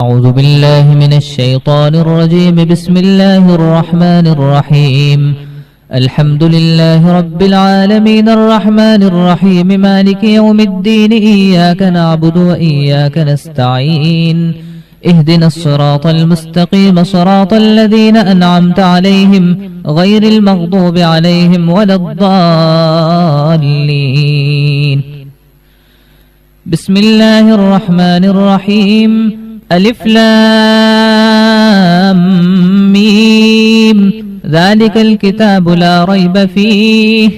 أعوذ بالله من الشيطان الرجيم. بسم الله الرحمن الرحيم. الحمد لله رب العالمين الرحمن الرحيم مالك يوم الدين. إياك نعبد وإياك نستعين. اهدنا الصراط المستقيم صراط الذين أنعمت عليهم غير المغضوب عليهم ولا الضالين. بسم الله الرحمن الرحيم. ألف لام ميم. ذلك الكتاب لا ريب فيه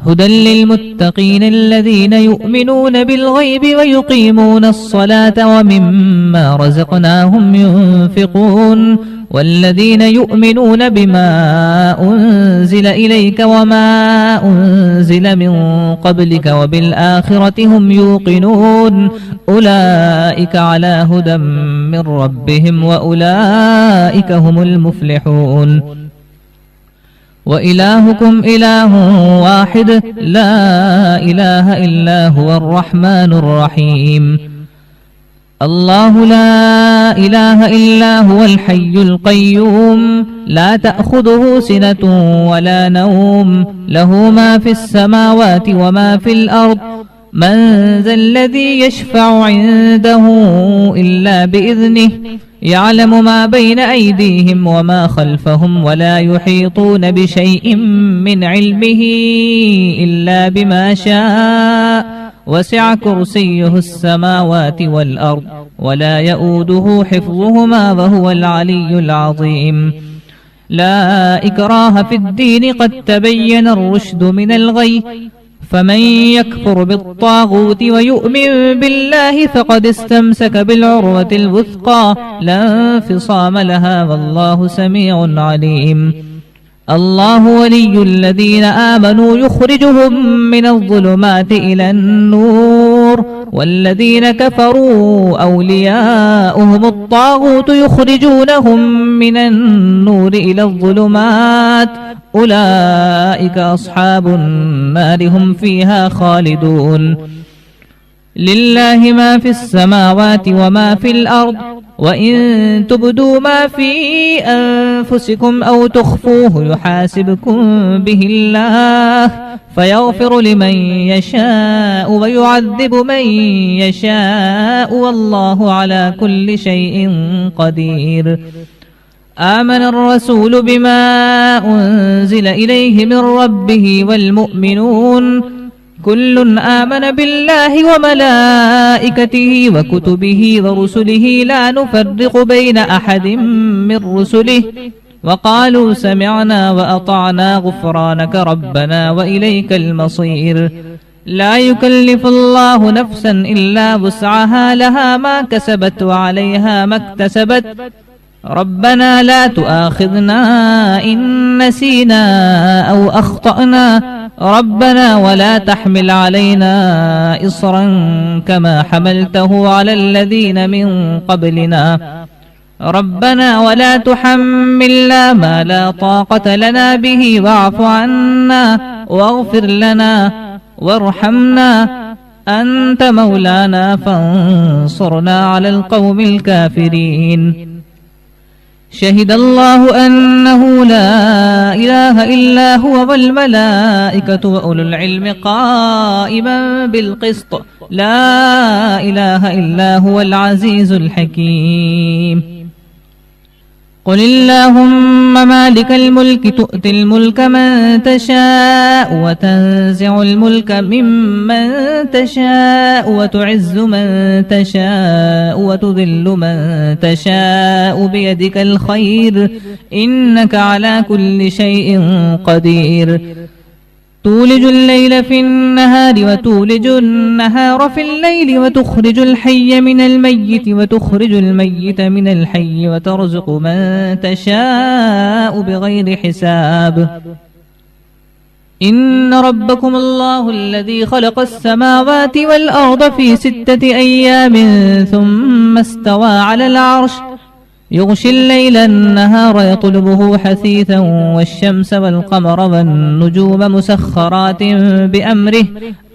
هدى للمتقين الذين يؤمنون بالغيب ويقيمون الصلاة ومما رزقناهم ينفقون والذين يؤمنون بما أنزل إليك وما أنزل من قبلك وبالآخرة هم يوقنون أولئك على هدى من ربهم وأولئك هم المفلحون. وإلهكم إله واحد لا إله إلا هو الرحمن الرحيم. الله لا إله إلا هو الحي القيوم لا تأخذه سنة ولا نوم له ما في السماوات وما في الأرض من ذا الذي يشفع عنده إلا بإذنه يعلم ما بين أيديهم وما خلفهم ولا يحيطون بشيء من علمه إلا بما شاء وسع كرسيه السماوات والأرض ولا يؤوده حفظهما وهو العلي العظيم. لا إكراه في الدين قد تبين الرشد من الغي فمن يكفر بالطاغوت ويؤمن بالله فقد استمسك بالعروة الوثقى لا انفصام لها والله سميع عليم. الله ولي الذين آمنوا يخرجهم من الظلمات إلى النور والذين كفروا أولياؤهم الطاغوت يخرجونهم من النور إلى الظلمات أولئك أصحاب النار هم فيها خالدون. لله ما في السماوات وما في الأرض وإن تبدوا ما في أنفسكم أو تخفوه يحاسبكم به الله فيغفر لمن يشاء ويعذب من يشاء والله على كل شيء قدير. آمن الرسول بما أنزل إليه من ربه والمؤمنون كل آمن بالله وملائكته وكتبه ورسله لا نفرق بين أحد من رسله وقالوا سمعنا وأطعنا غفرانك ربنا وإليك المصير. لا يكلف الله نفسا إلا وسعها لها ما كسبت وعليها ما اكتسبت ربنا لا تؤاخذنا إن نسينا أو أخطأنا ربنا ولا تحمل علينا إصرا كما حملته على الذين من قبلنا ربنا ولا تحملنا ما لا طاقة لنا به واعف عنا واغفر لنا وارحمنا أنت مولانا فانصرنا على القوم الكافرين. شهد الله أنه لا إله إلا هو والملائكة وأولو العلم قائما بالقسط لا إله إلا هو العزيز الحكيم. قل اللهم مالك الملك تؤتي الملك من تشاء وتنزع الملك ممن تشاء وتعز من تشاء وتذل من تشاء بيدك الخير إنك على كل شيء قدير. تولج الليل في النهار وتولج النهار في الليل وتخرج الحي من الميت وتخرج الميت من الحي وترزق من تشاء بغير حساب. إن ربكم الله الذي خلق السماوات والأرض في 6 أيام ثم استوى على العرش يغشي الليل النهار يطلبه حثيثا والشمس والقمر والنجوم مسخرات بأمره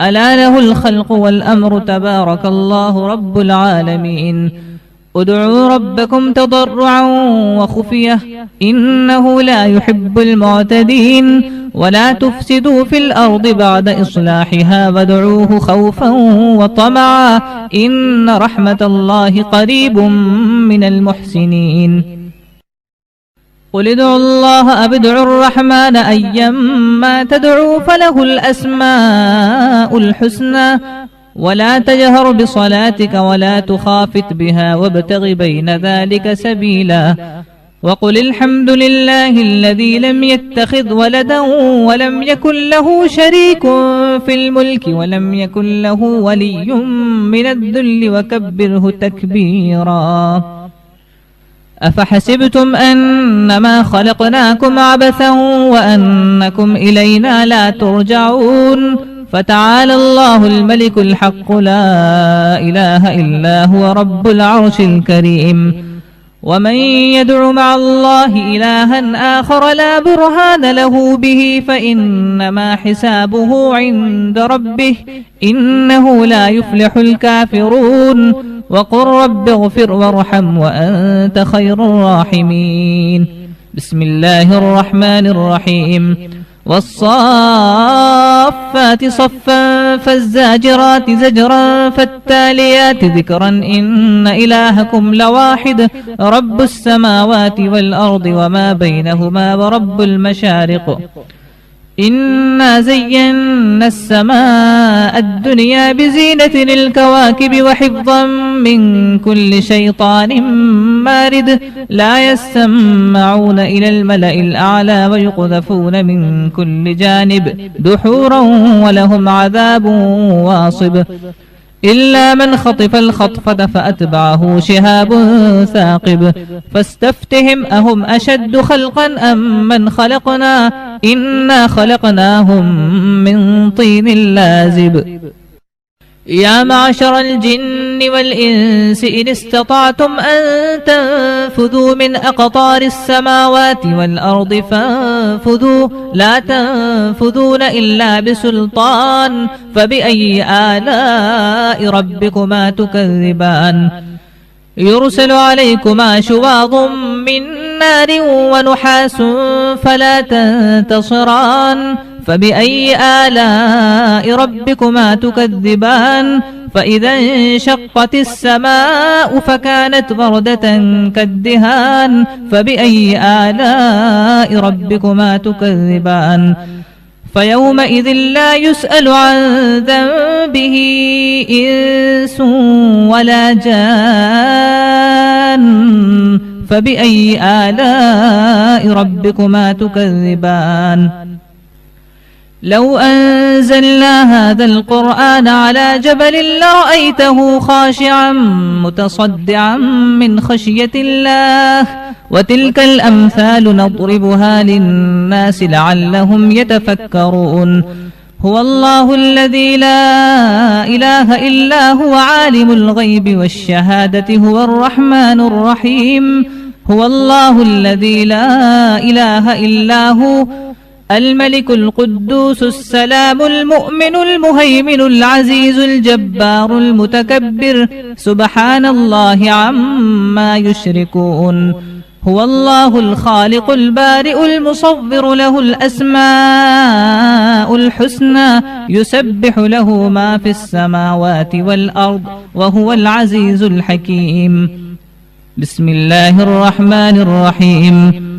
ألا له الخلق والأمر تبارك الله رب العالمين. ادعوا ربكم تضرعا وخفية إنه لا يحب المعتدين ولا تفسدوا في الأرض بعد إصلاحها وادعوه خوفا وطمعا إن رحمة الله قريب من المحسنين قل ادعوا الله أو ادعوا الرحمن أيما تدعوا فله الأسماء الحسنى ولا تجهر بصلاتك ولا تخافت بها وابتغ بين ذلك سبيلا وقل الحمد لله الذي لم يتخذ ولدا ولم يكن له شريك في الملك ولم يكن له ولي من الذل وكبره تكبيرا أفحسبتم أنما خلقناكم عبثا وأنكم إلينا لا ترجعون فتعالى الله الملك الحق لا إله إلا هو رب العرش الكريم ومن يدع مع الله إلها آخر لا برهان له به فإنما حسابه عند ربه إنه لا يفلح الكافرون وقل رب اغفر وارحم وأنت خير الراحمين بسم الله الرحمن الرحيم والصافات صفا فالزاجرات زجرا فالتاليات ذكرا إن إلهكم لواحد رب السماوات والأرض وما بينهما ورب المشارق إنا زينا السماء الدنيا بزينة الكواكب وحفظا من كل شيطان مارد لا يسمعون إلى الملأ الأعلى ويقذفون من كل جانب دحورا ولهم عذاب واصب إلا من خطف الخطفة فأتبعه شهاب ثاقب فاستفتهم أهم أشد خلقا أم من خلقنا إنا خلقناهم من طين لازب يا معشر الجن والإنس إن استطعتم أن تنفذوا من أقطار السماوات والأرض فانفذوا لا تنفذون إلا بسلطان فبأي آلاء ربكما تكذبان يرسل عليكما شواظ من نار ونحاس فلا تنتصران فبأي آلاء ربكما تكذبان فإذا انشقت السماء فكانت وردة كالدهان فبأي آلاء ربكما تكذبان فيومئذ لا يسأل عن ذنبه إنس ولا جان فبأي آلاء ربكما تكذبان لو أنزلنا هذا القرآن على جبل لرأيته خاشعا متصدعا من خشية الله وتلك الأمثال نضربها للناس لعلهم يتفكرون هو الله الذي لا إله إلا هو عالم الغيب والشهادة هو الرحمن الرحيم هو الله الذي لا إله إلا هو الملك القدوس السلام المؤمن المهيمن العزيز الجبار المتكبر سبحان الله عما يشركون هو الله الخالق البارئ المصور له الأسماء الحسنى يسبح له ما في السماوات والأرض وهو العزيز الحكيم بسم الله الرحمن الرحيم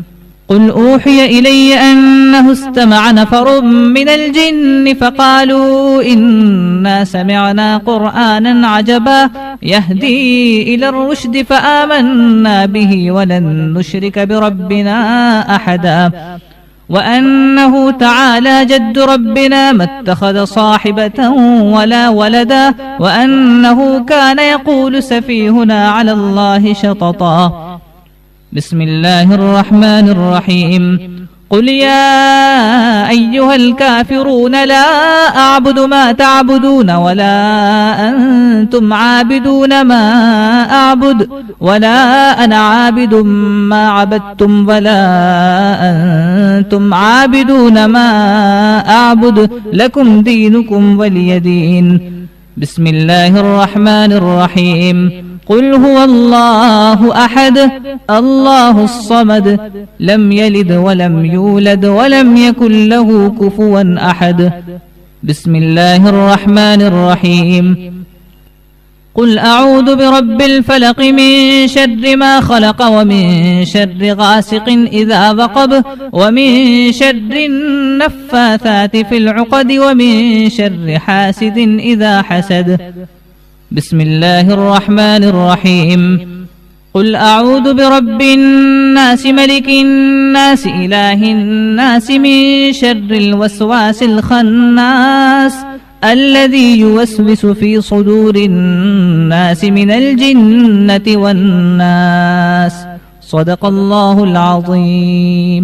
قل أوحي إلي أنه استمع نفر من الجن فقالوا إنا سمعنا قرآنا عجبا يهدي إلى الرشد فآمنا به ولن نشرك بربنا أحدا وأنه تعالى جد ربنا ما اتخذ صاحبة ولا ولدا وأنه كان يقول سفيهنا على الله شططا بسم الله الرحمن الرحيم قل يا أيها الكافرون لا أعبد ما تعبدون ولا أنتم عابدون ما أعبد ولا أنا عابد ما عبدتم ولا أنتم عابدون ما أعبد لكم دينكم ولي دين بسم الله الرحمن الرحيم قل هو الله أحد الله الصمد لم يلد ولم يولد ولم يكن له كفوا أحد بسم الله الرحمن الرحيم قل أعوذ برب الفلق من شر ما خلق ومن شر غاسق إذا وقب ومن شر النفاثات في العقد ومن شر حاسد إذا حسد بسم الله الرحمن الرحيم قل أعوذ برب الناس ملك الناس إله الناس من شر الوسواس الخناس الذي يوسوس في صدور الناس من الجنة والناس صدق الله العظيم.